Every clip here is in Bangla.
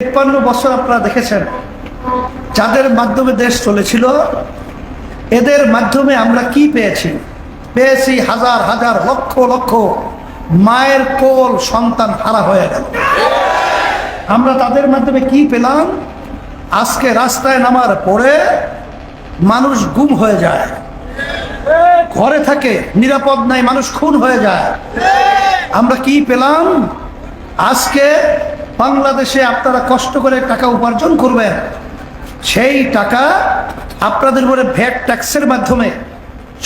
53 বছর আপনারা দেখেছেন যাদের মাধ্যমে দেশ চলেছিল, এদের মাধ্যমে আমরা কি পেয়েছি হাজার হাজার লক্ষ লক্ষ মায়ের কোল সন্তান হারা হয়ে গেল। আমরা তাদের মাধ্যমে কি পেলাম? আজকে রাস্তায় নামার পরে মানুষ গুম হয়ে যায়, ঘরে থাকে নিরাপদ নাই, মানুষ খুন হয়ে যায়। আমরা কি পেলাম? আজকে বাংলাদেশে আপনারা কষ্ট করে টাকা উপার্জন করবেন, সেই টাকা আপনাদের উপরে ভ্যাট ট্যাক্সের মাধ্যমে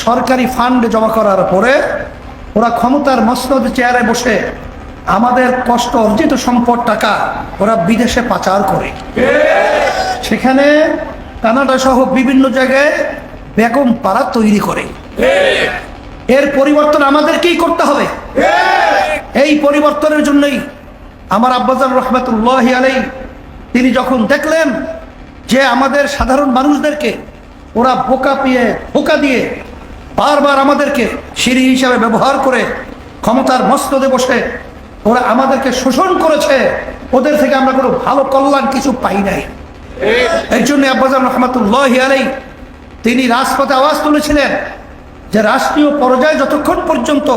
সরকারি ফান্ডে জমা করার পরে ওরা ক্ষমতার মসনদে চেয়ারে বসে আমাদের কষ্ট অর্জিত সম্পদ টাকা ওরা বিদেশে পাচার করে, সেখানে কানাডা সহ বিভিন্ন জায়গায় বেগম পাড়া তৈরি করে। এর পরিবর্তন আমাদেরকেই করতে হবে। এই পরিবর্তনের জন্যই আমার আব্বাজান রহমতুল্লাহি আলাইহি তিনি যখন দেখলেন যে আমাদের সাধারণ মানুষদেরকে ওরা বোকা দিয়ে বারবার আমাদেরকে সিঁড়ি হিসাবে ব্যবহার করে ক্ষমতার মসনদে বসে ওরা আমাদেরকে শোষণ করেছে, ওদের থেকে আমরা কোনো ভালো কল্যাণ কিছু পাই নাই। এই জন্য আব্বাজান রহমতুল্লাহি আলাইহি তিনি রাজপথে আওয়াজ তুলেছিলেন যে রাষ্ট্রীয় পর্যায়ে যতক্ষণ পর্যন্ত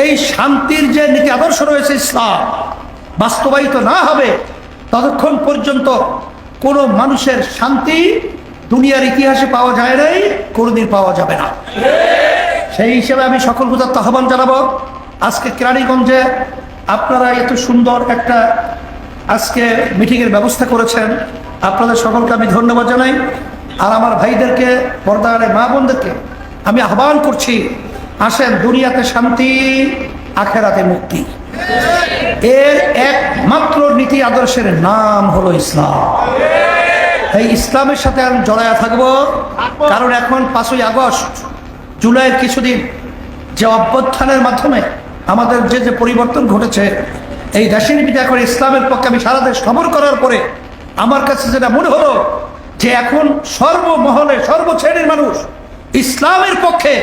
এই শান্তির যে নীতি আদর্শ রয়েছে ইসলাম বাস্তবায়িত না হবে, ততক্ষণ পর্যন্ত কোনো মানুষের শান্তি দুনিয়ার ইতিহাসে পাওয়া যায় নাই, কোনোদিন পাওয়া যাবে না। সেই হিসেবে আমি সকল প্রজাত আহ্বান জানাবো, আজকে কেরানীগঞ্জে আপনারা এত সুন্দর একটা আজকে মিটিংয়ের ব্যবস্থা করেছেন, আপনাদের সকলকে আমি ধন্যবাদ জানাই। আর আমার ভাইদেরকে, পর্দার মা বোনদেরকে আমি আহ্বান করছি, আসেন দুনিয়াতে শান্তি, আখেরাতে মুক্তি। এর একমাত্র নীতি আদর্শের নাম হলো ইসলাম। এই ইসলামের সাথে আমি জড়ায়া থাকবো, কারণ এখন 5ই আগস্ট জুলাইয়ের কিছুদিন যে অভ্যুত্থানের মাধ্যমে আমাদের যে পরিবর্তন ঘটেছে, এই দেশের পিতা করে ইসলামের পক্ষে আমি সারা দেশ খবর করার পরে আমার কাছে যেটা মনে হলো যে এখন সর্বমহলে সর্বশ্রেণীর মানুষ ইসলামের পক্ষে।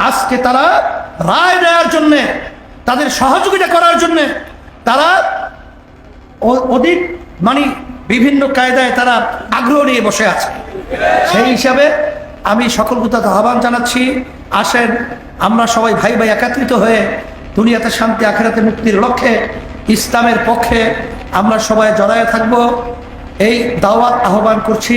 আজকে তারা রায় দেওয়ার জন্যে, তাদের সহযোগিতা করার জন্যে তারা অধিক বিভিন্ন কায়দায় তারা আগ্রহ নিয়ে বসে আছে। সেই হিসাবে আমি সকল প্রজাত আহ্বান জানাচ্ছি, আসেন আমরা সবাই ভাই ভাই একত্রিত হয়ে দুনিয়াতে শান্তি আখেরাতে মুক্তির লক্ষ্যে ইসলামের পক্ষে আমরা সবাই জড়ায় থাকবো, এই দাওয়াত আহ্বান করছি।